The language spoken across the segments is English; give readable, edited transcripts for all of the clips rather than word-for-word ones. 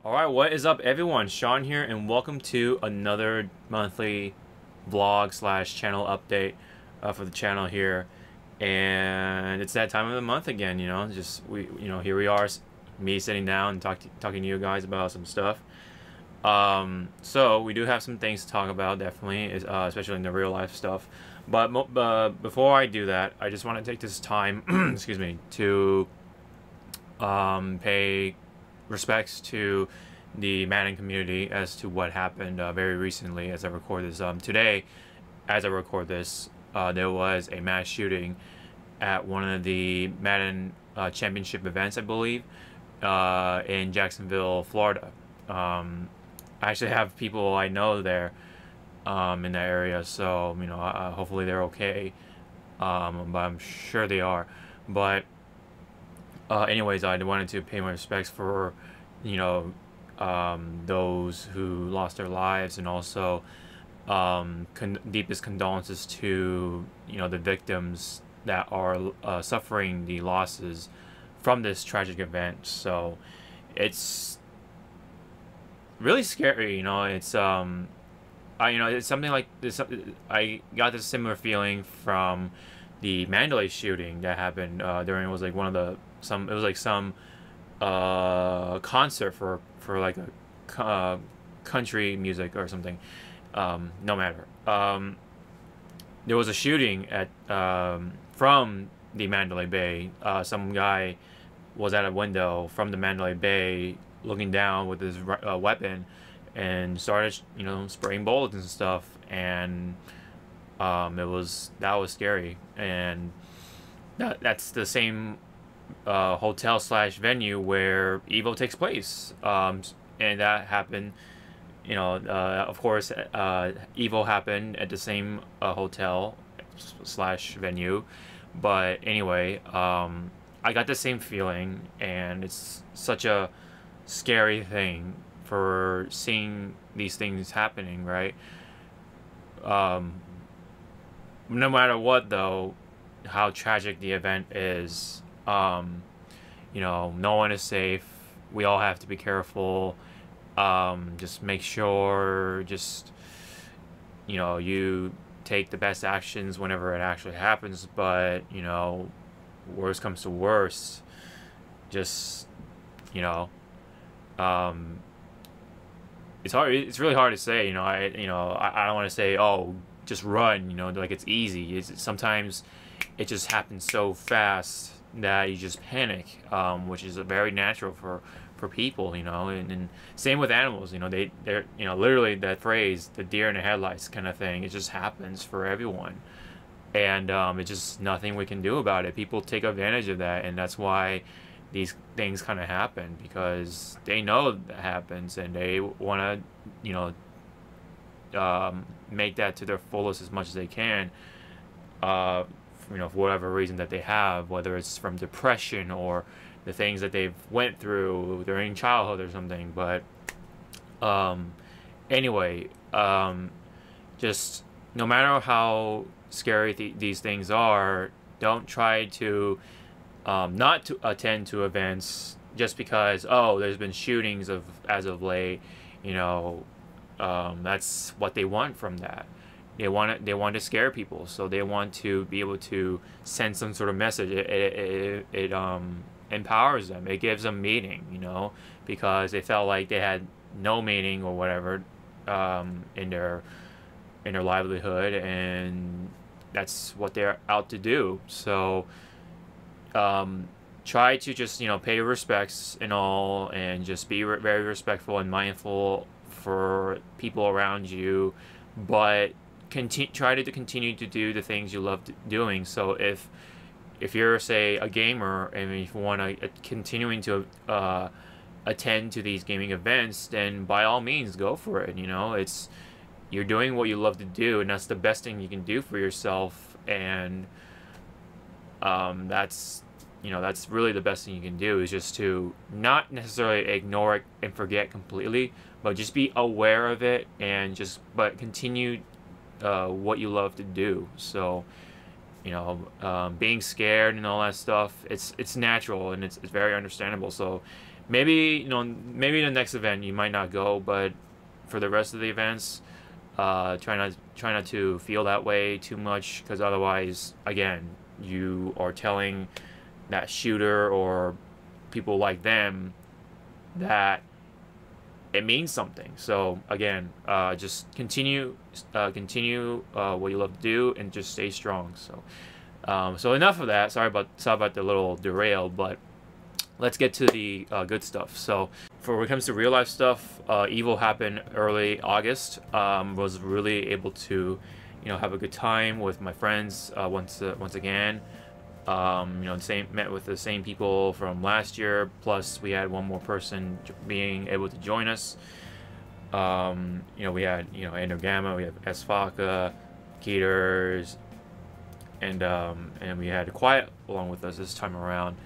Alright, what is up everyone? Sean here and welcome to another monthly vlog slash channel update for the channel here. And it's that time of the month again, here we are, me sitting down and talking to you guys about some stuff. So we do have some things to talk about, definitely, especially in the real life stuff. But before I do that, I just want to take this time, excuse me, to pay respects to the Madden community as to what happened very recently as I record this. Today, as I record this, there was a mass shooting at one of the Madden championship events, I believe, in Jacksonville, Florida. I actually have people I know there in that area, so hopefully they're okay. But I'm sure they are. But anyways, I wanted to pay my respects for those who lost their lives, and also deepest condolences to the victims that are suffering the losses from this tragic event. So it's really scary. It's it's something like this. I got this similar feeling from the Mandalay shooting that happened during, it was like some concert for like a country music or something. No matter. There was a shooting at from the Mandalay Bay. Some guy was at a window from the Mandalay Bay looking down with his weapon and started spraying bullets and stuff, and that was scary. And that's the same hotel slash venue where Evo takes place, and that happened. Of course, Evo happened at the same hotel slash venue. But anyway, I got the same feeling, and it's such a scary thing for seeing these things happening, right? No matter what, though, how tragic the event is, no one is safe. We all have to be careful. Just make sure, you take the best actions whenever it actually happens. But, worst comes to worst, just, it's really hard to say. I don't want to say, oh, just run, like it's easy. Sometimes it just happens so fast that you just panic, which is very natural for people, and same with animals. They're literally that phrase, the deer in the headlights kind of thing. It just happens for everyone, and it's just nothing we can do about it. People take advantage of that, and that's why these things kind of happen, because they know that happens and they want to make that to their fullest as much as they can, for whatever reason that they have, whether it's from depression or the things that they've went through during childhood or something. But anyway, just no matter how scary these things are, don't try to not to attend to events just because, oh, there's been shootings as of late. That's what they want from that. They want to scare people, so they want to be able to send some sort of message. It empowers them. It gives them meaning, because they felt like they had no meaning or whatever in their livelihood, and that's what they're out to do. So try to just pay your respects and all, and just be very respectful and mindful for people around you, but try to continue to do the things you love doing. So if you're, say, a gamer, and if you want to continuing to attend to these gaming events, then by all means go for it. You're doing what you love to do, and that's the best thing you can do for yourself. And that's really the best thing you can do, is just to not necessarily ignore it and forget completely, but just be aware of it, and but continue what you love to do. So being scared and all that stuff, it's natural, and it's very understandable. So maybe maybe the next event you might not go, but for the rest of the events, try not to feel that way too much, because otherwise, again, you are telling that shooter or people like them that it means something. So again, just continue what you love to do, and just stay strong. So enough of that. Sorry about the little derail, but let's get to the good stuff. So for when it comes to real life stuff, Evo happened early August. Was really able to, have a good time with my friends once again. Met with the same people from last year. Plus, we had one more person being able to join us. We had Endergamma, we have Esfaka, Keeters, and we had Quiet along with us this time around.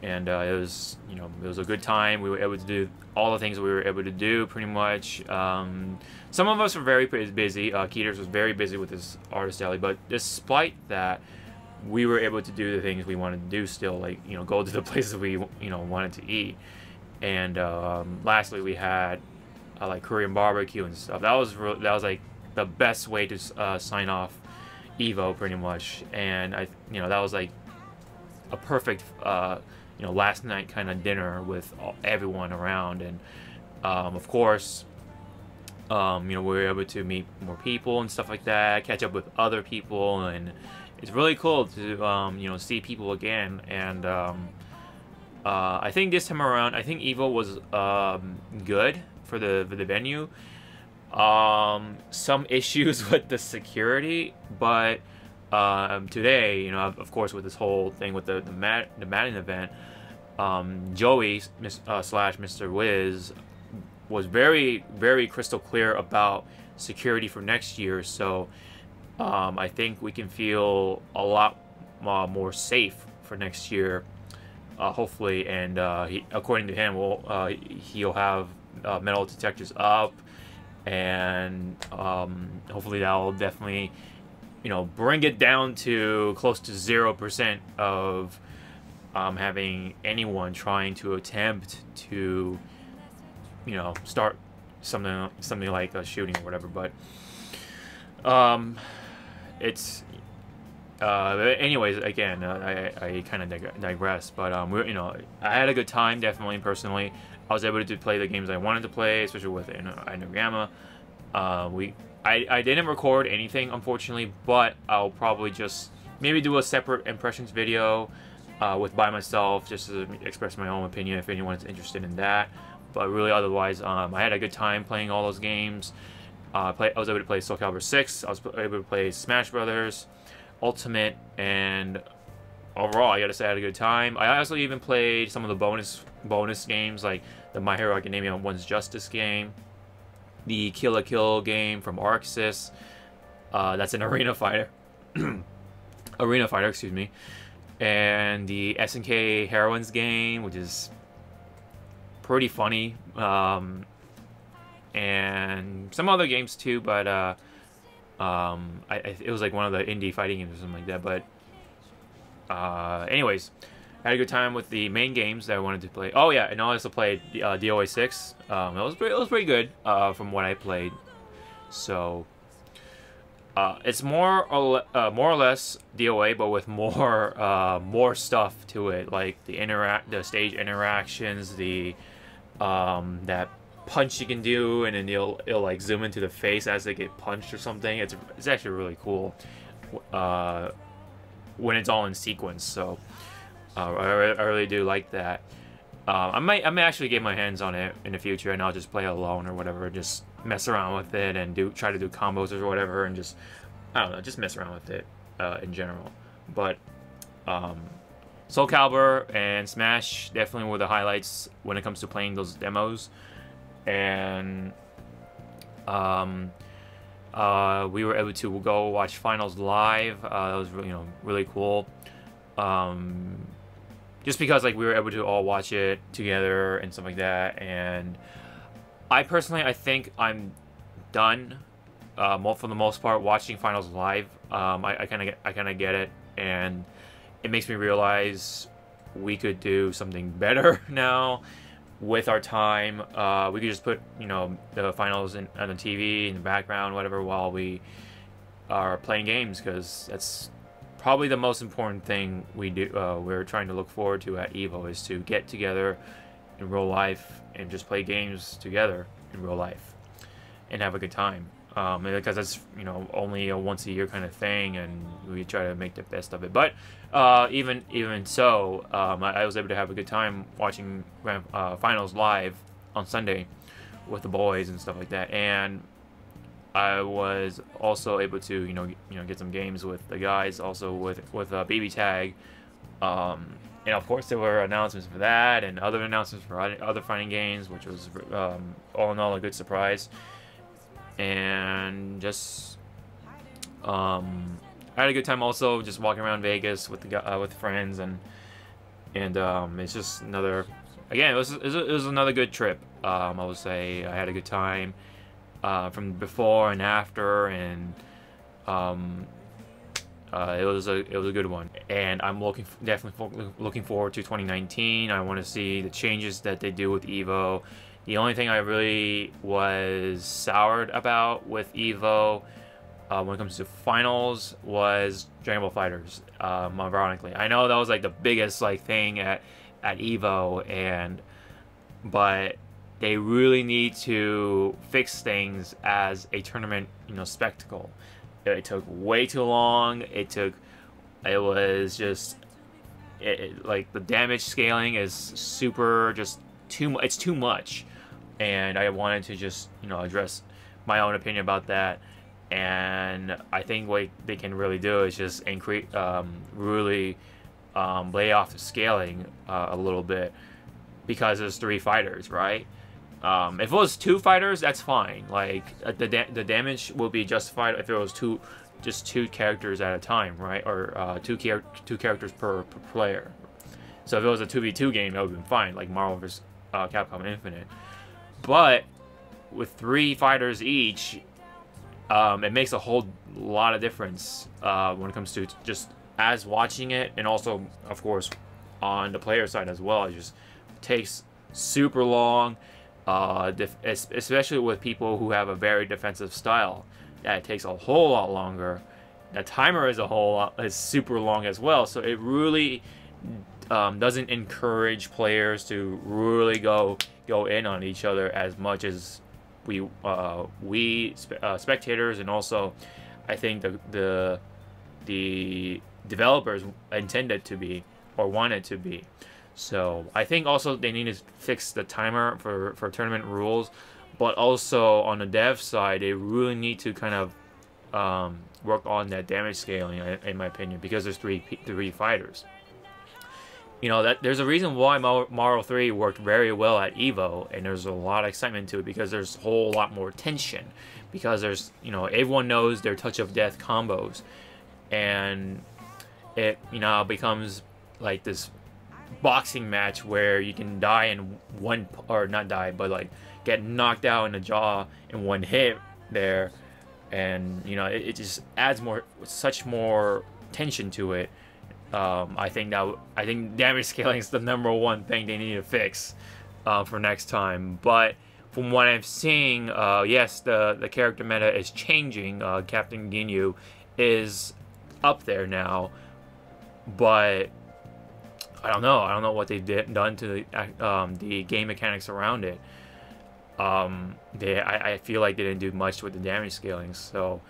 And it was a good time. We were able to do all the things we were able to do pretty much. Some of us were very busy. Keeters was very busy with his artist alley, but despite that, we were able to do the things we wanted to do still, like go to the places we wanted to eat. And lastly, we had like Korean barbecue and stuff. That was like the best way to sign off Evo pretty much. And that was like a perfect last night kind of dinner with everyone around. And of course, we were able to meet more people and stuff like that, catch up with other people, and it's really cool to see people again. And I think this time around, I think Evo was good for the venue. Some issues with the security, but today, of course, with this whole thing with the Madden event, Joey slash Mr. Wiz was very, very crystal clear about security for next year. So I think we can feel a lot more safe for next year, hopefully. And according to him, he'll have metal detectors up, and hopefully that'll definitely bring it down to close to 0% of having anyone trying to attempt to start something like a shooting or whatever. But it's anyways, again, I kind of digress, but I had a good time, definitely. Personally, I was able to play the games I wanted to play, especially with Endergamma. I didn't record anything, unfortunately, but I'll probably just maybe do a separate impressions video by myself, just to express my own opinion if anyone's interested in that. But really, otherwise, I had a good time playing all those games. I was able to play Soul Calibur 6. I was able to play Smash Brothers Ultimate, and overall, I gotta say I had a good time. I also even played some of the bonus games, like the My Hero Academia One's Justice game, the Kill la Kill game from ArcSys. That's an arena fighter. Excuse me. And the SNK Heroines game, which is pretty funny. And some other games too, but it was like one of the indie fighting games or something like that. But anyways, I had a good time with the main games that I wanted to play. Oh yeah, and I also played DOA 6. It was pretty good from what I played. So it's more or less DOA, but with more stuff to it, like the stage interactions, the that punch you can do, and then it'll like zoom into the face as they get punched or something. It's actually really cool when it's all in sequence. So I really do like that. I might actually get my hands on it in the future, and I'll just play alone or whatever, just mess around with it and try to do combos or whatever, and just I don't know, just mess around with it in general. But Soul Calibur and Smash definitely were the highlights when it comes to playing those demos. And we were able to go watch finals live. That was really cool. Just because like we were able to all watch it together and stuff like that. And I think I'm done for the most part watching finals live. I kind of get it, and it makes me realize we could do something better now. with our time. We could just put, you know, the finals on the TV in the background, whatever, while we are playing games, because that's probably the most important thing we do. We're trying to look forward to at Evo, is to get together in real life and just play games together in real life and have a good time. Because that's, you know, only a once a year kind of thing, and we try to make the best of it. But even so, I was able to have a good time watching finals live on Sunday with the boys and stuff like that, and I was also able to, you know, get some games with the guys, also with BB Tag, and of course there were announcements for that and other announcements for other fighting games, which was all in all a good surprise. And just I had a good time also just walking around Vegas with with friends, and it's just another, again, it was another good trip. I would say I had a good time from before and after, and it was a good one. And I'm definitely looking forward to 2019. I want to see the changes that they do with Evo. The only thing I really was soured about with Evo when it comes to finals was Dragon Ball FighterZ. Ironically, I know that was like the biggest like thing at Evo, but they really need to fix things as a tournament, you know, spectacle. It took way too long. It was just like the damage scaling is super, just it's too much. And I wanted to just, you know, address my own opinion about that. And I think what they can really do is just increase, really lay off the scaling a little bit, because there's 3 fighters, right? If it was 2 fighters, that's fine. Like the damage will be justified if it was just two characters at a time, right? Or two characters per player. So if it was a 2v2 game, that would have been fine, like Marvel vs. Capcom Infinite. But with 3 fighters each, it makes a whole lot of difference when it comes to just as watching it, and also, of course, on the player side as well. It just takes super long, especially with people who have a very defensive style. That it takes a whole lot longer. The timer is super long as well, so it really doesn't encourage players to really go in on each other as much as we spectators, and also I think the developers intended to be, or wanted to be. So I think also they need to fix the timer for tournament rules, but also on the dev side, they really need to kind of work on that damage scaling, in my opinion, because there's three fighters. You know, that there's a reason why Mario 3 worked very well at Evo, and there's a lot of excitement to it, because there's a whole lot more tension, because there's, you know, everyone knows their touch of death combos, and it, you know, becomes like this boxing match where you can die in one, or not die, but like get knocked out in the jaw in one hit there, and you know, it just adds such more tension to it. I think damage scaling is the #1 thing they need to fix for next time. But from what I'm seeing, yes, the character meta is changing. Captain Ginyu is up there now, but I don't know what they've done to the game mechanics around it. I feel like they didn't do much with the damage scaling. So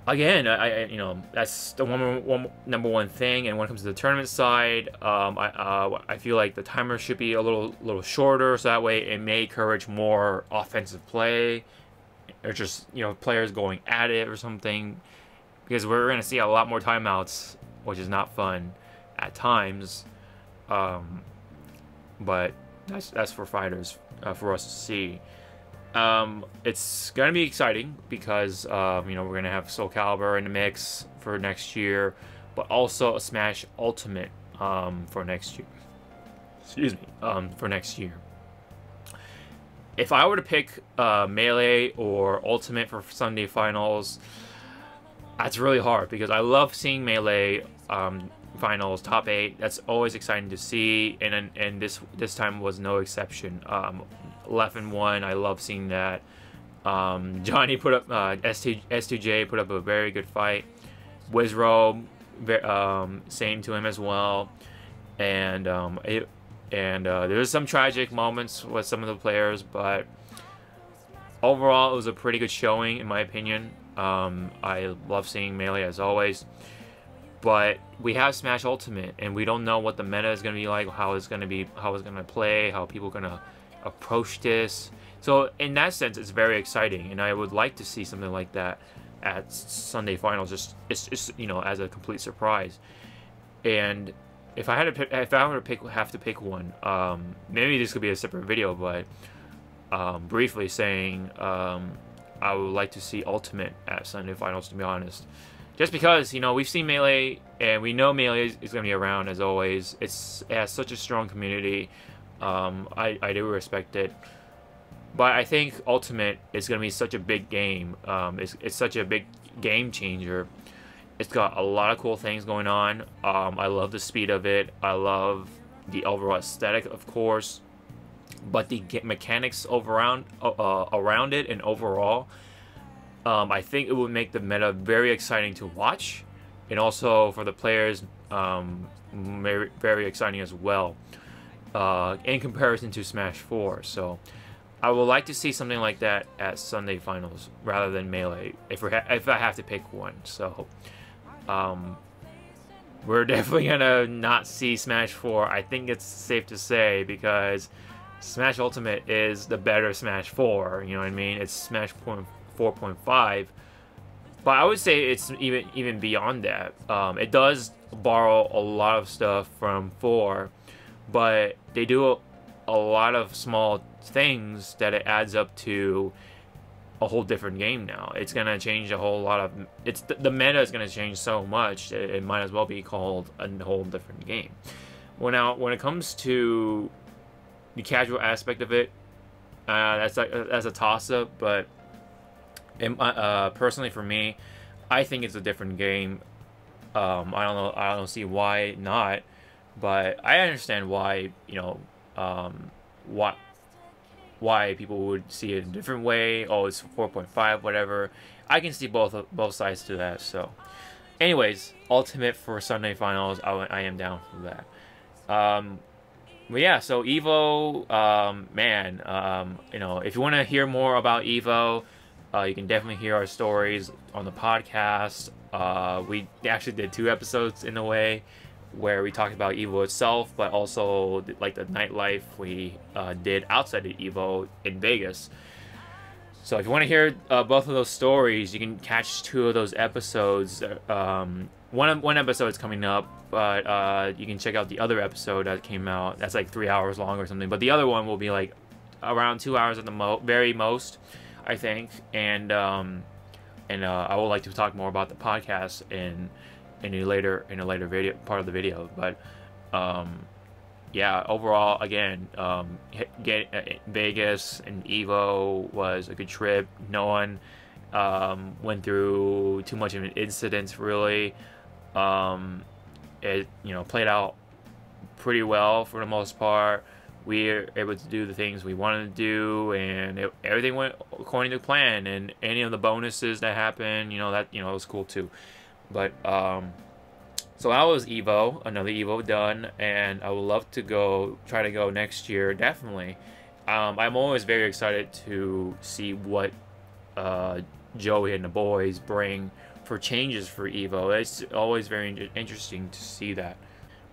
again, you know, that's the #1 thing. And when it comes to the tournament side, I feel like the timer should be a little shorter, so that way it may encourage more offensive play, or just, you know, players going at it or something, because we're gonna see a lot more timeouts, which is not fun at times. But that's for fighters, for us to see. It's gonna be exciting because you know, we're gonna have Soul Calibur in the mix for next year, but also a Smash Ultimate for next year. Excuse me, for next year. If I were to pick Melee or Ultimate for Sunday Finals, that's really hard, because I love seeing Melee finals, top 8. That's always exciting to see, and this time was no exception. Left and one, I love seeing that. Johnny put up S2J put up a very good fight. Wizrobe, same to him as well. And there was some tragic moments with some of the players, but overall it was a pretty good showing in my opinion. I love seeing Melee as always, but we have Smash Ultimate, and we don't know what the meta is going to be like, how it's going to play, how people are going to approach this. So in that sense, it's very exciting, and I would like to see something like that at Sunday Finals, just you know, as a complete surprise. And if I had to have to pick one, maybe this could be a separate video, but briefly saying, I would like to see Ultimate at Sunday Finals, to be honest. Just because, you know, we've seen Melee, and we know Melee is going to be around as always. It has such a strong community. I do respect it. But I think Ultimate is going to be such a big game. It's such a big game changer. It's got a lot of cool things going on. I love the speed of it. I love the overall aesthetic, of course. But the mechanics around it and overall, I think it would make the meta very exciting to watch. And also for the players, very, very exciting as well. In comparison to Smash 4. So I would like to see something like that at Sunday Finals rather than Melee, if I have to pick one. So we're definitely gonna not see Smash 4. I think it's safe to say, because Smash Ultimate is the better Smash 4. You know what I mean? It's Smash 4.5, but I would say it's even beyond that. It does borrow a lot of stuff from 4, but they do a lot of small things that it adds up to a whole different game now. It's gonna change a whole lot of... the meta is gonna change so much that it might as well be called a whole different game. Well, now, when it comes to the casual aspect of it, that's a toss-up, but personally for me, I think it's a different game. I don't see why not, but I understand why, you know, why people would see it a different way. Oh, it's 4.5, whatever. I can see both sides to that. So anyways, Ultimate for Sunday Finals, I am down for that. But yeah, so Evo, man, you know, if you want to hear more about Evo, you can definitely hear our stories on the podcast. We actually did 2 episodes in a way, where we talked about Evo itself, but also like the nightlife we did outside of Evo in Vegas. So if you want to hear both of those stories, you can catch 2 of those episodes. One episode is coming up, but you can check out the other episode that came out. That's like 3 hours long or something. But the other one will be like around 2 hours at the very most, I think. And I would like to talk more about the podcast in a later video part of the video. But yeah, overall, again, Vegas and Evo was a good trip. No one went through too much of an incident, really. It, you know, played out pretty well for the most part. We were able to do the things we wanted to do, and everything went according to plan. And any of the bonuses that happened, you know, that, you know, it was cool too. But so that was Evo, another Evo done, and I would love to try to go next year, definitely. I'm always very excited to see what Joey and the boys bring for changes for Evo. It's always very interesting to see that.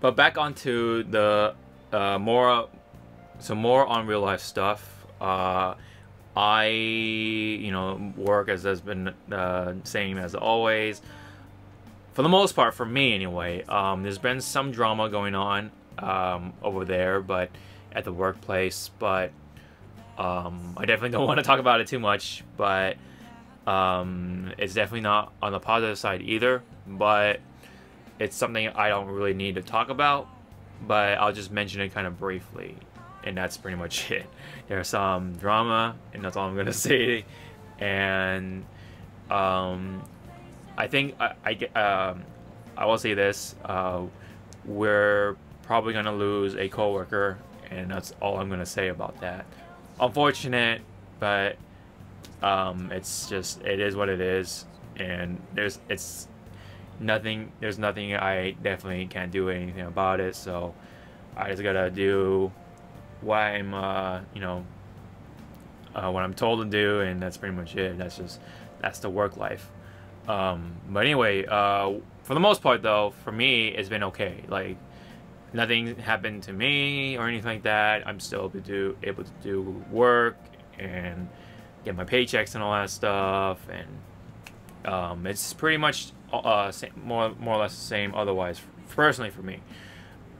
But back onto the more on real life stuff. I, you know, work as has been same as always. For the most part, for me anyway, there's been some drama going on over there, but at the workplace. But I definitely don't want to talk about it too much. But it's definitely not on the positive side either. But it's something I don't really need to talk about. But I'll just mention it kind of briefly, and that's pretty much it. There's some drama, and that's all I'm gonna say. And I think I will say this: we're probably gonna lose a coworker, and that's all I'm gonna say about that. Unfortunate, but it is what it is, and there's nothing I definitely can't do anything about it. So I just gotta do what I'm what I'm told to do, and that's pretty much it. That's the work life. But anyway, for the most part though, for me, it's been okay. Like, nothing happened to me or anything like that. I'm still able to do work and get my paychecks and all that stuff, and it's pretty much more or less the same otherwise, personally for me.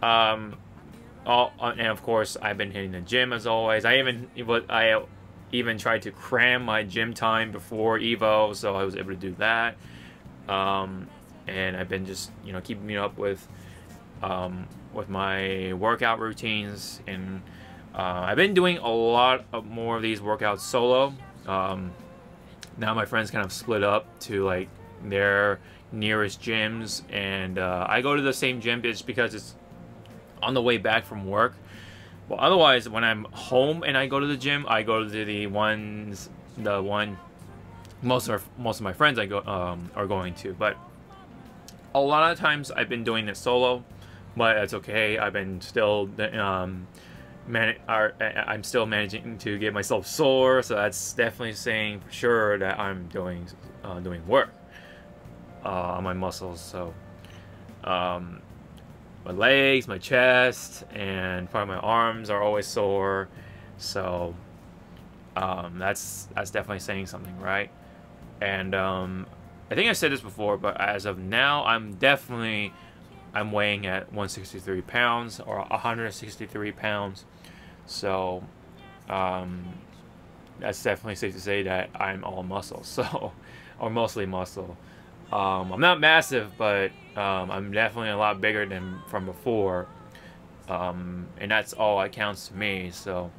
And of course, I've been hitting the gym as always. I even tried to cram my gym time before Evo, so I was able to do that. And I've been just keeping me up with my workout routines, and I've been doing a lot of more of these workouts solo. Now my friends kind of split up to like their nearest gyms, and I go to the same gym just because it's on the way back from work. Well, otherwise, when I'm home and I go to the gym, I go to the one most of my friends are going to. But a lot of times I've been doing it solo, but that's okay. I've been still I'm still managing to get myself sore, so that's definitely saying for sure that I'm doing work on my muscles. So my legs, my chest, and part of my arms are always sore. So that's definitely saying something, right? And I think I said this before, but as of now, I'm weighing at 163 pounds or 163 pounds. So that's definitely safe to say that I'm all muscle, so or mostly muscle. I'm not massive, but I'm definitely a lot bigger than from before, and that's all that counts to me. So,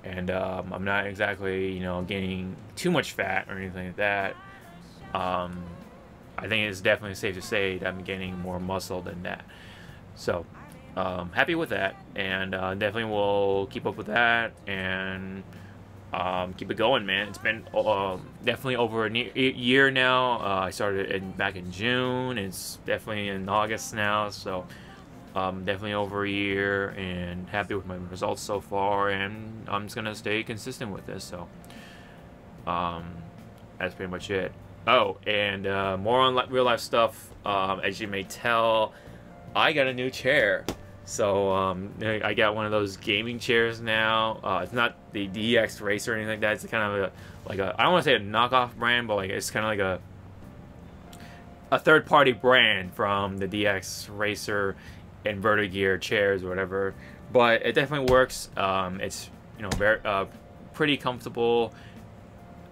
and I'm not exactly gaining too much fat or anything like that. I think it's definitely safe to say that I'm gaining more muscle than that. So, happy with that, and definitely will keep up with that and keep it going, man. It's been definitely over a year now. I started back in June. It's definitely in August now, so definitely over a year, and happy with my results so far, and I'm just gonna stay consistent with this. So that's pretty much it. Oh, and more on real life stuff. As you may tell, I got a new chair. So I got one of those gaming chairs now. It's not the DX Racer or anything like that. It's kind of I don't want to say a knockoff brand, but like it's kind of like a third-party brand from the DX Racer and Vertigear chairs or whatever. But it definitely works. It's very pretty comfortable.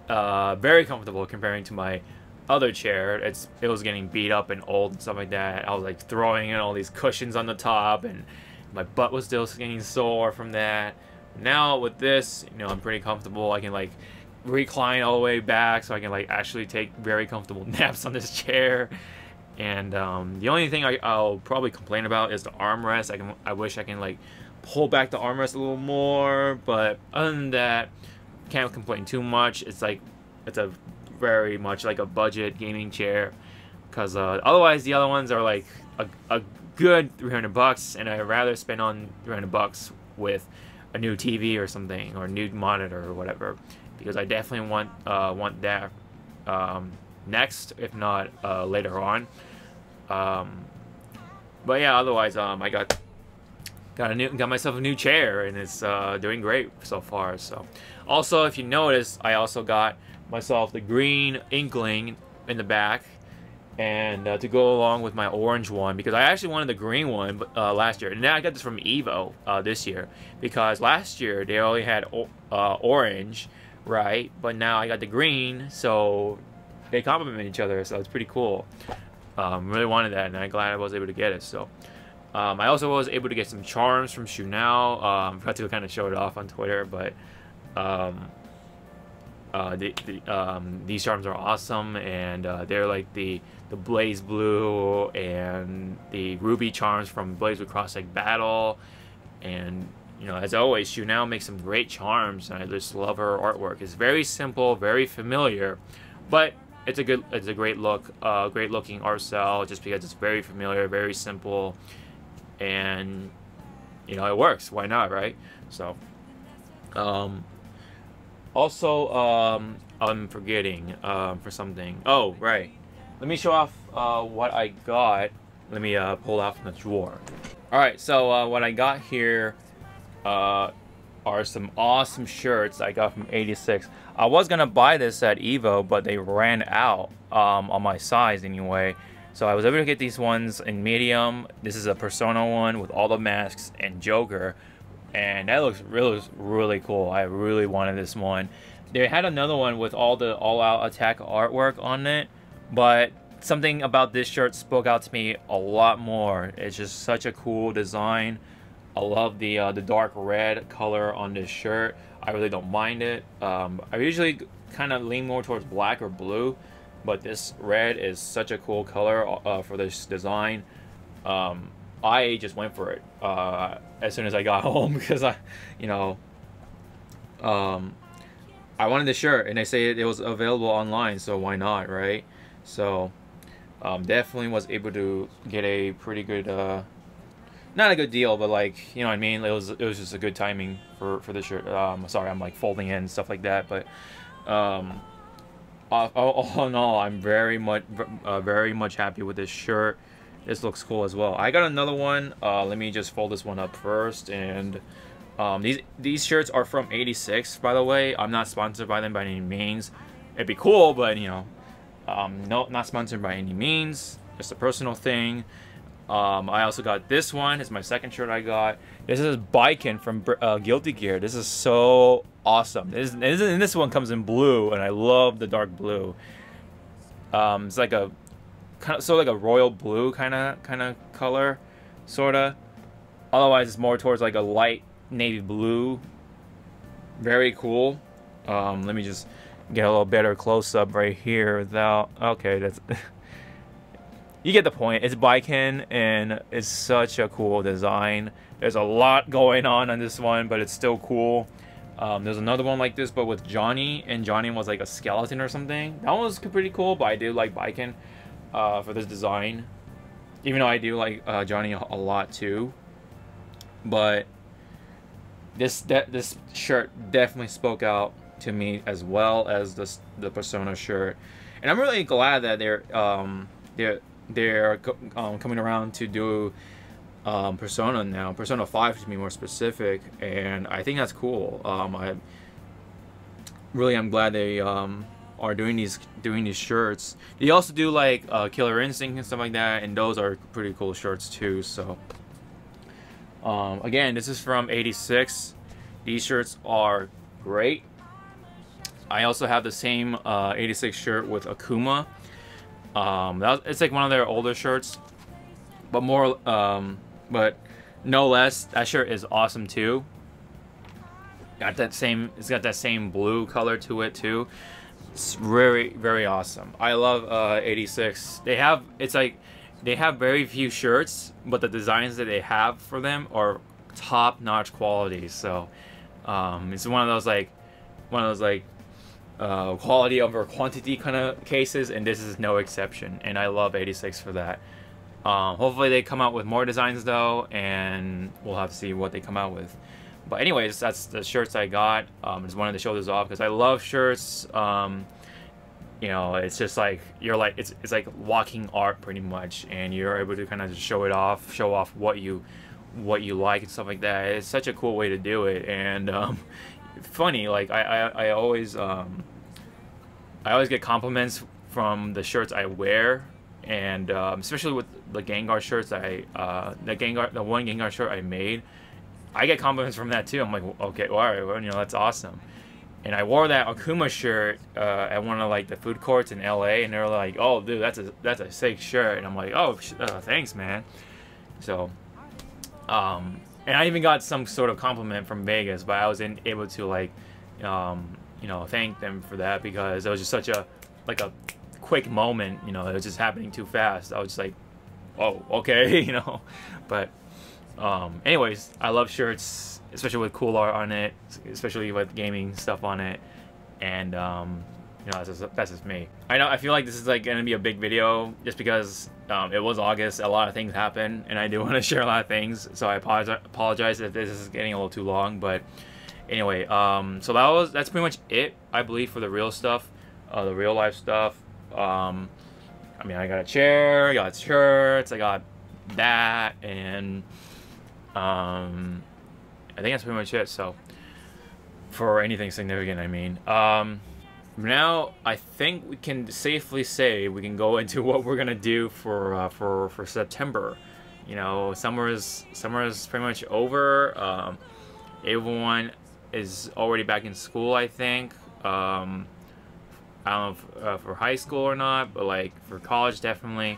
Very comfortable comparing to my other chair. It was getting beat up and old and stuff like that. I was like throwing in all these cushions on the top, and my butt was still getting sore from that. Now with this, I'm pretty comfortable. I can like recline all the way back, so I can like actually take very comfortable naps on this chair. And the only thing I'll probably complain about is the armrest. I wish I can like pull back the armrest a little more, but other than that, can't complain too much. It's a very much like a budget gaming chair, because otherwise the other ones are like a good $300, and I'd rather spend on $300 with a new TV or something, or a new monitor or whatever, because I definitely want that next, if not later on. But yeah, otherwise I got myself a new chair, and it's doing great so far. So also, if you notice, I also got myself the green Inkling in the back, and to go along with my orange one, because I actually wanted the green one last year, and now I got this from Evo this year, because last year they only had orange, right? But now I got the green, so they complement each other, so it's pretty cool. Really wanted that, and I'm glad I was able to get it. So I also was able to get some charms from Shunao. Forgot to kind of show it off on Twitter, but these charms are awesome, and they're like the Blaze Blue and the Ruby charms from Blaze with Cross-Egg Battle, and you know, as always, Shunao makes some great charms, and I just love her artwork. It's very simple, very familiar, but it's a great look, great looking art style, just because it's very familiar, very simple, and you know, it works. Why not, right? So, also, I'm forgetting for something. Oh, right. Let me show off what I got. Let me pull out from the drawer. All right, so what I got here are some awesome shirts I got from 86. I was gonna buy this at Evo, but they ran out on my size anyway. So I was able to get these ones in medium. This is a Persona one with all the masks and Joker, and that looks really cool. I really wanted this one. They had another one with all the all-out attack artwork on it, but something about this shirt spoke out to me a lot more. It's just such a cool design. I love the dark red color on this shirt. I really don't mind it. I usually kind of lean more towards black or blue, but this red is such a cool color for this design. I just went for it as soon as I got home, because I wanted the shirt, and they say it was available online, so why not, right? So definitely was able to get a pretty good, not a good deal, but like, you know what I mean, it was just a good timing for the shirt. Sorry, I'm like folding in and stuff like that, but all in all, I'm very much happy with this shirt. This looks cool as well. I got another one. Let me just fold this one up first. And these shirts are from 86, by the way. I'm not sponsored by them by any means. It'd be cool, but you know, no, not sponsored by any means. Just a personal thing. I also got this one. It's my second shirt I got. This is Baiken from Guilty Gear. This is so awesome. This one comes in blue, and I love the dark blue. It's like a like a royal blue kind of color, sorta. Otherwise, it's more towards like a light navy blue. Very cool. Let me just get a little better close up right here without. Okay, that's. You get the point. It's Baiken, and it's such a cool design. There's a lot going on this one, but it's still cool. There's another one like this, but with Johnny, and Johnny was like a skeleton or something. That one was pretty cool, but I do like Baiken for this design, even though I do like Johnny a lot too. But this shirt definitely spoke out to me, as well as the Persona shirt, and I'm really glad that they're coming around to do Persona now, Persona 5 to be more specific, and I think that's cool. I'm glad they are doing these shirts. They also do like Killer Instinct and stuff like that, and those are pretty cool shirts too. So again, this is from 86. These shirts are great. I also have the same 86 shirt with Akuma. It's like one of their older shirts, but more, but no less. That shirt is awesome too. It's got that same blue color to it too. It's very, very awesome. I love 86. They have very few shirts, but the designs that they have for them are top-notch quality. So it's one of those quality over quantity kind of cases, and this is no exception, and I love 86 for that. Hopefully they come out with more designs though, and we'll have to see what they come out with. But anyways, that's the shirts I got. Just wanted to show this off because I love shirts. You know, it's just like it's like walking art pretty much, and you're able to kind of just show off what you like and stuff like that. It's such a cool way to do it, and funny, like I always get compliments from the shirts I wear, and especially with the Gengar shirts the one Gengar shirt I made, I get compliments from that too. I'm like, okay, well, all right, well, you know, that's awesome. And I wore that Akuma shirt at one of like the food courts in LA, and they were like, oh dude, that's a sick shirt. And I'm like, oh thanks man. So and I even got some sort of compliment from Vegas, but I wasn't able to like thank them for that, because it was just such a quick moment. It was just happening too fast. I was just like, oh, okay. But anyways, I love shirts, especially with cool art on it, especially with gaming stuff on it. And that's just me. I feel like this is like gonna be a big video just because it was August. A lot of things happen, and I do want to share a lot of things. So I apologize if this is getting a little too long. But anyway, so that's pretty much it, I believe, for the real stuff, the real life stuff. I mean, I got a chair, I got shirts, I got that, and I think that's pretty much it. So for anything significant, I mean, now I think we can safely say we can go into what we're gonna do for September. Summer is pretty much over. Everyone is already back in school, I think. I don't know if for high school or not, but like for college, definitely.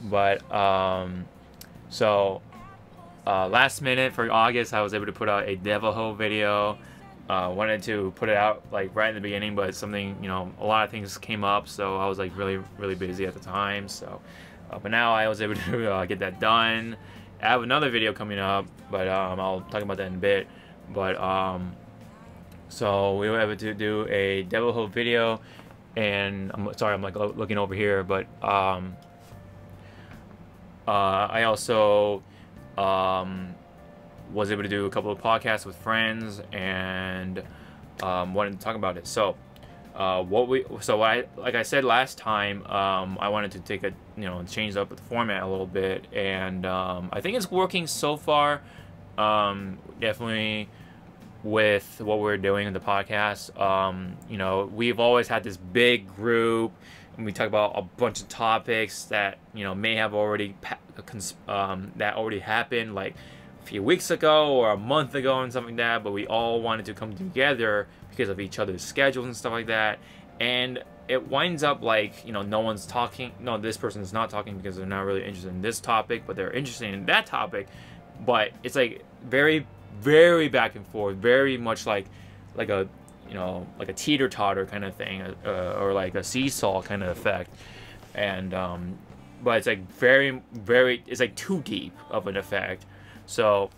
But so last minute for August, I was able to put out a Deviljho video. Wanted to put it out like right in the beginning, but something, a lot of things came up, so I was like really busy at the time. So but now I was able to get that done. I have another video coming up, but I'll talk about that in a bit. But so we were able to do a Deviljho video, and I'm sorry, I'm like looking over here, but I also was able to do a couple of podcasts with friends, and wanted to talk about it. So like I said last time, I wanted to take change up the format a little bit, and I think it's working so far. Definitely with what we're doing in the podcast. We've always had this big group, and we talk about a bunch of topics that may have already that already happened like a few weeks ago or a month ago and something like that, but we all wanted to come together because of each other's schedules and stuff like that. And it winds up like no one's talking. No, this person is not talking because they're not really interested in this topic, but they're interested in that topic. But it's like very back and forth, very much like a like a teeter-totter kind of thing, or like a seesaw kind of effect. And but it's like very it's like too deep of an effect. So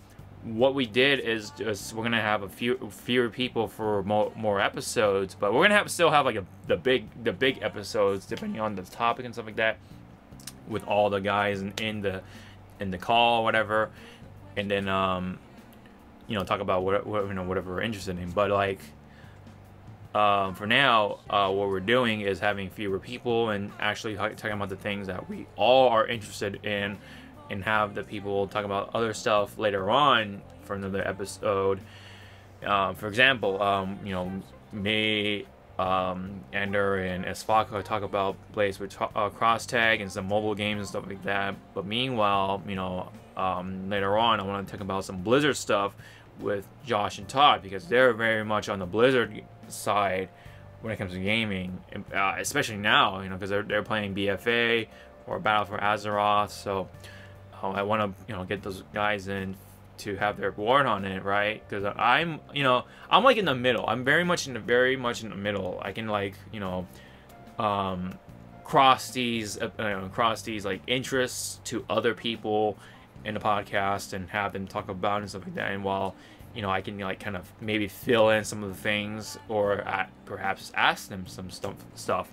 what we did is just we're gonna have fewer people for more episodes, but we're gonna still have like the big episodes depending on the topic and stuff like that, with all the guys in the call, whatever. And then talk about whatever we're interested in. But like for now, what we're doing is having fewer people and actually talking about the things that we all are interested in, and have the people talk about other stuff later on for another episode. For example, me, Ender, and Esfaka talk about plays with cross tag and some mobile games and stuff like that. But meanwhile, later on, I want to talk about some Blizzard stuff with Josh and Todd, because they're very much on the Blizzard side when it comes to gaming, especially now, because they're playing BFA or Battle for Azeroth. So I want to get those guys in to have their board on it, right? Because I'm like in the middle. I'm very much in the middle. I can like cross these like interests to other people in the podcast and have them talk about it and stuff like that. And while I can like kind of maybe fill in some of the things, or perhaps ask them some stuff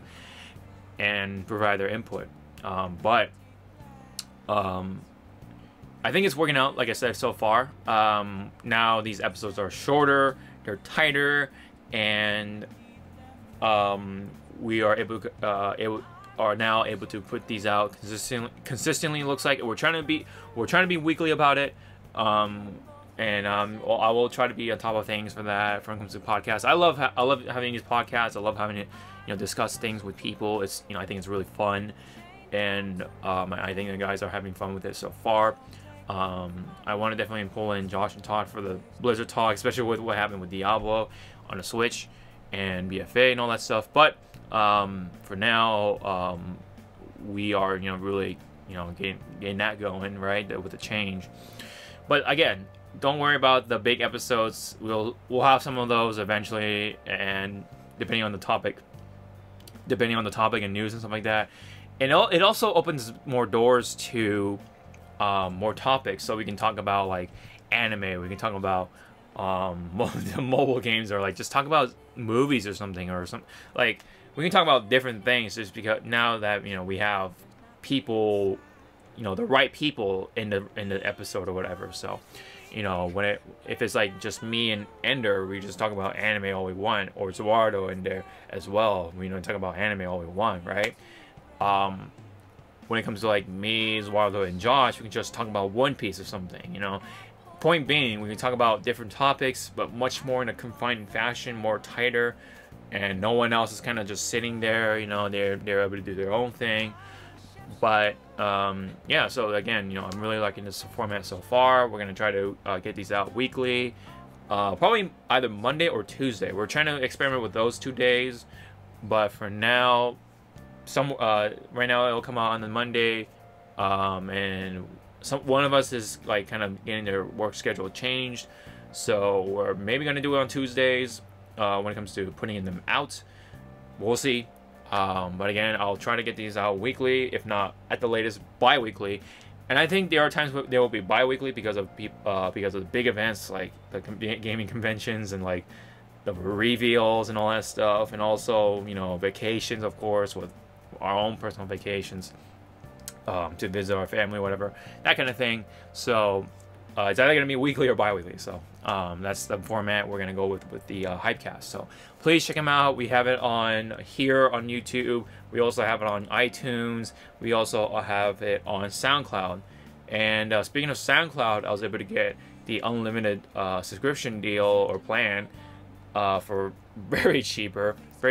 and provide their input. But I think it's working out, like I said, so far. Now these episodes are shorter, they're tighter, and we are are now able to put these out consistently. Looks like we're trying to be weekly about it. And I will try to be on top of things for that when it comes to podcasts. I love having these podcasts. I love having it, discuss things with people. It's I think it's really fun, and I think the guys are having fun with it so far. I want to definitely pull in Josh and Todd for the Blizzard talk, especially with what happened with Diablo on the Switch and BFA and all that stuff. But for now, we are really getting that going, right, with the change. But again, don't worry about the big episodes. We'll have some of those eventually, and depending on the topic and news and stuff like that. And it also opens more doors to more topics, so we can talk about like anime, we can talk about mobile games, or like just talk about movies or something, or some like we can talk about different things, just because now that we have people, the right people in the episode or whatever. So if it's like just me and Ender, we just talk about anime all we want, or Eduardo in there as well, talk about anime all we want, right? When it comes to like me, Eduardo, and Josh, we can just talk about One Piece or something, Point being, we can talk about different topics, but much more in a confined fashion, more tighter, and no one else is kind of just sitting there, they're able to do their own thing. But yeah, so again, I'm really liking this format so far. We're gonna try to get these out weekly, probably either Monday or Tuesday. We're trying to experiment with those 2 days, but for now, right now it'll come out on the Monday, and one of us is like kind of getting their work schedule changed, so we're maybe gonna do it on Tuesdays when it comes to putting them out. We'll see. But again, I'll try to get these out weekly, if not at the latest bi-weekly. And I think there are times where they will be bi-weekly because of the big events like the gaming conventions and like the reveals and all that stuff, and also vacations, of course, with our own personal vacations, to visit our family, whatever, that kind of thing. So it's either gonna be weekly or bi-weekly. So that's the format we're gonna go with the Hypecast. So please check them out. We have it on here on YouTube. We also have it on iTunes. We also have it on SoundCloud. And speaking of SoundCloud, I was able to get the unlimited subscription deal or plan for very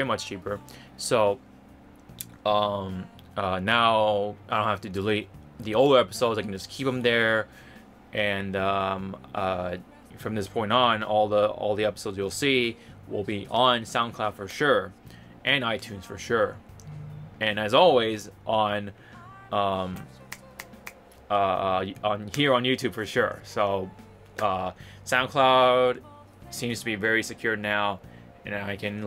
much cheaper. So now I don't have to delete the older episodes. I can just keep them there, and from this point on, all the episodes you'll see will be on SoundCloud for sure, and iTunes for sure, and as always on here on YouTube for sure. So SoundCloud seems to be very secure now, and I can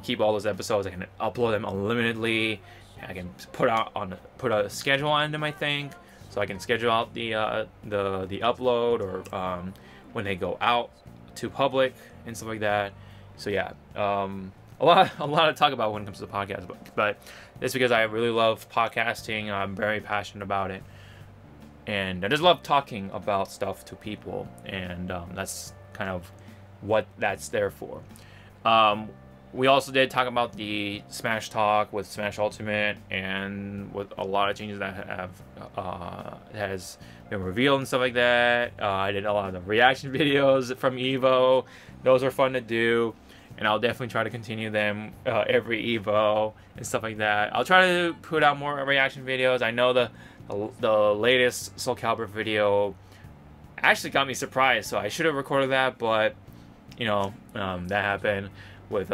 keep all those episodes. I can upload them unlimitedly. I can put a schedule on them, I think, so I can schedule out the upload, or when they go out to public and stuff like that. So yeah, a lot to talk about when it comes to the podcast, but it's because I really love podcasting. I'm very passionate about it, and I just love talking about stuff to people, and that's kind of what that's there for. We also did talk about the Smash Talk with Smash Ultimate, and with a lot of changes that has been revealed and stuff like that. I did a lot of the reaction videos from Evo. Those are fun to do, and I'll definitely try to continue them every Evo and stuff like that. I'll try to put out more reaction videos. I know the latest Soul Calibur video actually got me surprised, so I should have recorded that, but that happened with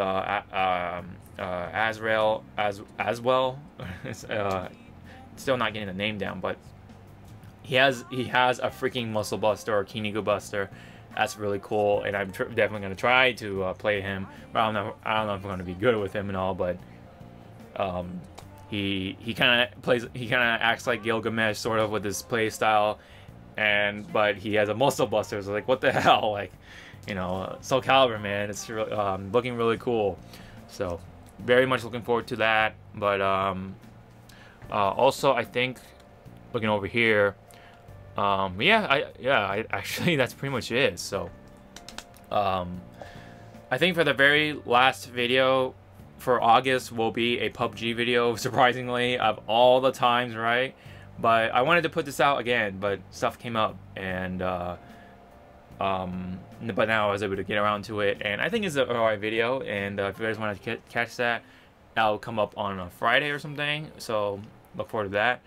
Azrael as well. Still not getting the name down, but he has a freaking Muscle Buster or Kinigu Buster. That's really cool, and I'm definitely gonna try to play him. But I don't know if I'm gonna be good with him and all. But he kind of acts like Gilgamesh sort of with his play style, but he has a Muscle Buster. So like, what the hell, like. Soul Calibur, man, it's looking really cool. So very much looking forward to that. But also, I think looking over here, I actually that's pretty much it. So I think for the very last video for August will be a PUBG video, surprisingly, of all the times, right? But I wanted to put this out again, but stuff came up, and but now I was able to get around to it, and I think it's an alright video. And if you guys want to catch that, that'll come up on a Friday or something, so look forward to that.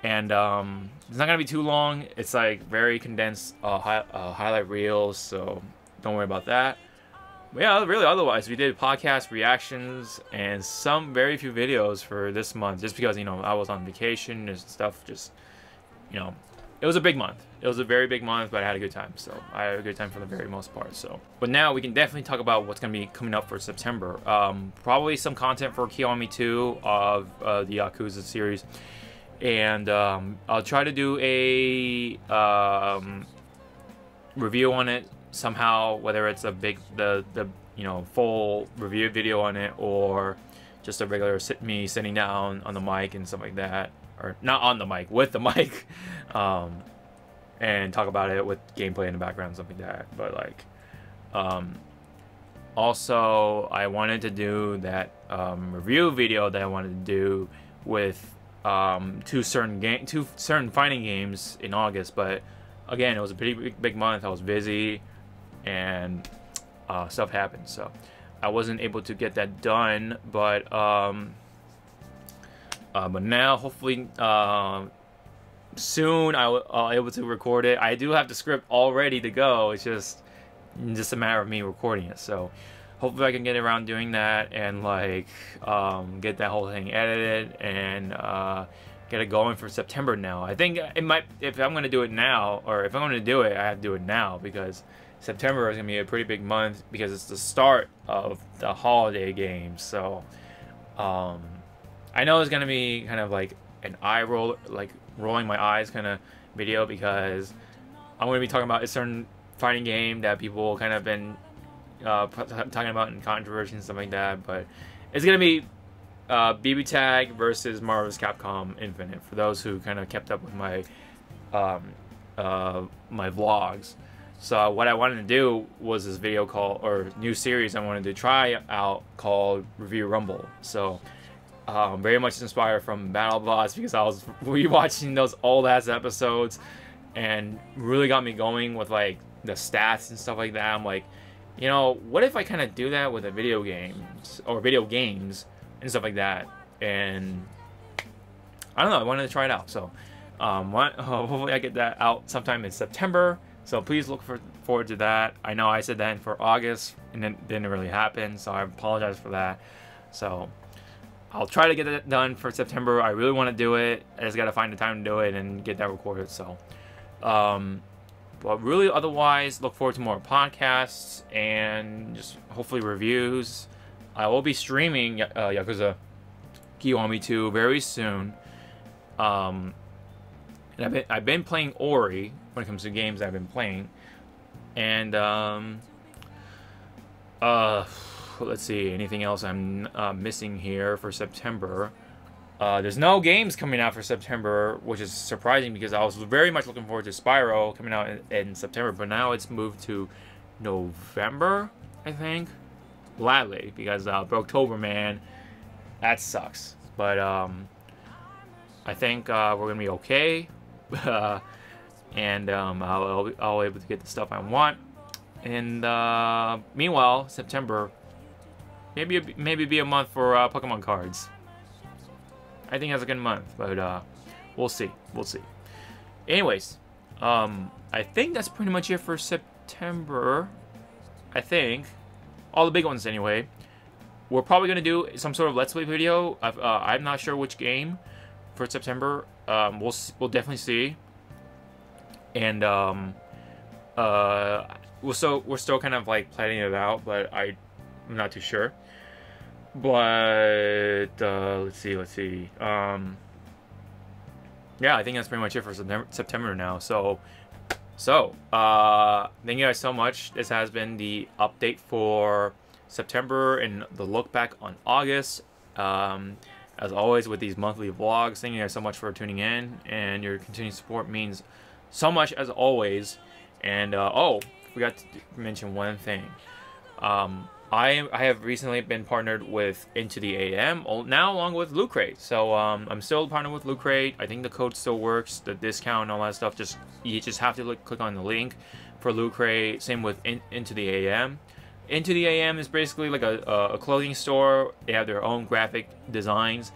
And it's not gonna be too long. It's like very condensed highlight reels, so don't worry about that. But yeah, really, otherwise we did podcast reactions and some very few videos for this month, just because I was on vacation and stuff just it was a big month. It was a very big month, but I had a good time. So I had a good time for the very most part. So, but now we can definitely talk about what's going to be coming up for September. Probably some content for Kiwami 2 of the Yakuza series, and I'll try to do a review on it somehow, whether it's the full review video on it, or just a regular me sitting down on the mic and stuff like that, or not on the mic, with the mic, and talk about it with gameplay in the background and stuff like that. But like, also I wanted to do that review video that I wanted to do with two certain fighting games in August, but again, it was a pretty big month. I was busy, and stuff happened, so I wasn't able to get that done. But now, hopefully, soon I'll able to record it. I do have the script all ready to go. It's just a matter of me recording it. So hopefully I can get around doing that, and like get that whole thing edited, and get it going for September now. I think it might, if I'm going to do it now, or if I'm going to do it, I have to do it now, because September is going to be a pretty big month, because it's the start of the holiday games. So I know it's going to be kind of like an eye roll, like rolling my eyes kind of video, because I'm going to be talking about a certain fighting game that people kind of been talking about in controversy and stuff like that. But it's going to be BB Tag versus Marvel's Capcom Infinite, for those who kind of kept up with my my vlogs. So what I wanted to do was this video called, or new series I wanted to try out, called Review Rumble. So very much inspired from BattleBots, because I was rewatching those old ass episodes, and really got me going with like the stats and stuff like that. I'm like, you know, what if I kind of do that with a video games, or video games and stuff like that? And I don't know, I wanted to try it out. So hopefully I get that out sometime in September. So please look forward to that. I know I said that for August, and it didn't really happen, so I apologize for that. So I'll try to get it done for September. I really want to do it. I just got to find the time to do it and get that recorded. So, but really, otherwise, look forward to more podcasts and just hopefully reviews. I will be streaming Yakuza Kiwami 2 very soon. And I've been playing Ori when it comes to games I've been playing. And let's see, anything else I'm missing here for September. There's no games coming out for September, which is surprising, because I was very much looking forward to Spyro coming out in September, but now it's moved to November, I think. Gladly, because Brooktober, man, that sucks. But I think we're gonna be okay. And I'll be able to get the stuff I want. And meanwhile, September, maybe be a month for Pokemon cards. I think that's a good month, but we'll see. Anyways, I think that's pretty much it for September. I think all the big ones anyway. We're probably gonna do some sort of Let's Play video. I'm not sure which game for September. We'll definitely see. And we're still kind of like planning it out, but I'm not too sure. But let's see. Yeah, I think that's pretty much it for September now. So thank you guys so much. This has been the update for September and the look back on August. As always with these monthly vlogs, thank you guys so much for tuning in, and your continued support means so much as always. And forgot to mention one thing. I have recently been partnered with Into the AM now, along with Loot Crate. So I'm still partnered with Loot Crate. I think the code still works, the discount and all that stuff. You just have to click on the link for Loot Crate. Same with Into the AM. Into the AM is basically like a clothing store. They have their own graphic designs,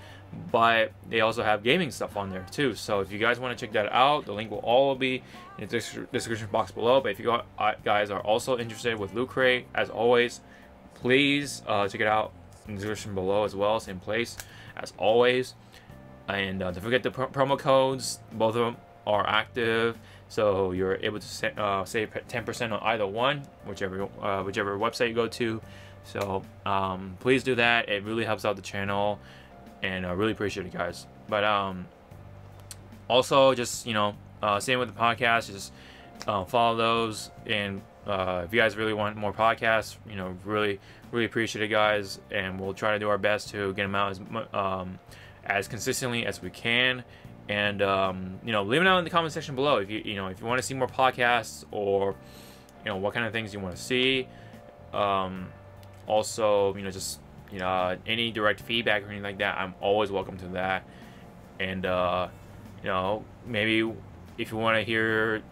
but they also have gaming stuff on there too. So if you guys want to check that out, the link will all be in the description box below. But if you guys are also interested with Loot Crate, as always, please check it out in the description below as well, same place as always. And don't forget the promo codes. Both of them are active, so you're able to save 10% on either one, whichever website you go to. So please do that. It really helps out the channel, and I really appreciate it, guys. But also, just same with the podcast, just follow those. And if you guys really want more podcasts, really appreciate it, guys, and we'll try to do our best to get them out as consistently as we can. And leave it out in the comment section below if you want to see more podcasts, or what kind of things you want to see. Also, just any direct feedback or anything like that, I'm always welcome to that. And maybe if you want to hear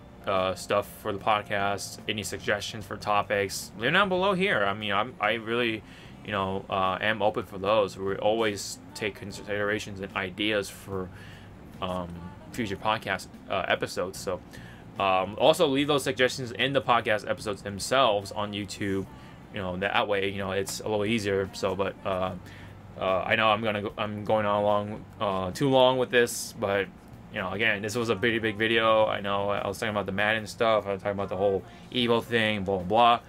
stuff for the podcast, any suggestions for topics, leave them down below here. I mean, I really am open for those. We always take considerations and ideas for future podcast episodes. So also leave those suggestions in the podcast episodes themselves on YouTube. That way it's a little easier. So, but I know I'm going on too long with this, but again, this was a pretty big video. I know I was talking about the Madden stuff. I was talking about the whole Evo thing, blah blah blah.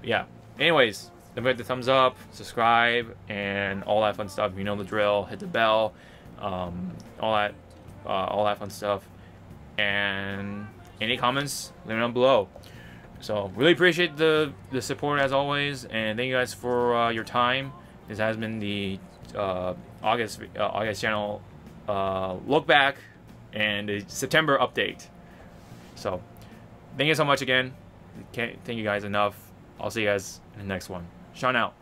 Yeah. Anyways, don't forget the thumbs up, subscribe, and all that fun stuff. You know the drill. Hit the bell, all that fun stuff. And any comments, leave them down below. So really appreciate the support as always, and thank you guys for your time. This has been the August channel look back and the September update. So thank you so much again. Can't thank you guys enough. I'll see you guys in the next one. Sean out.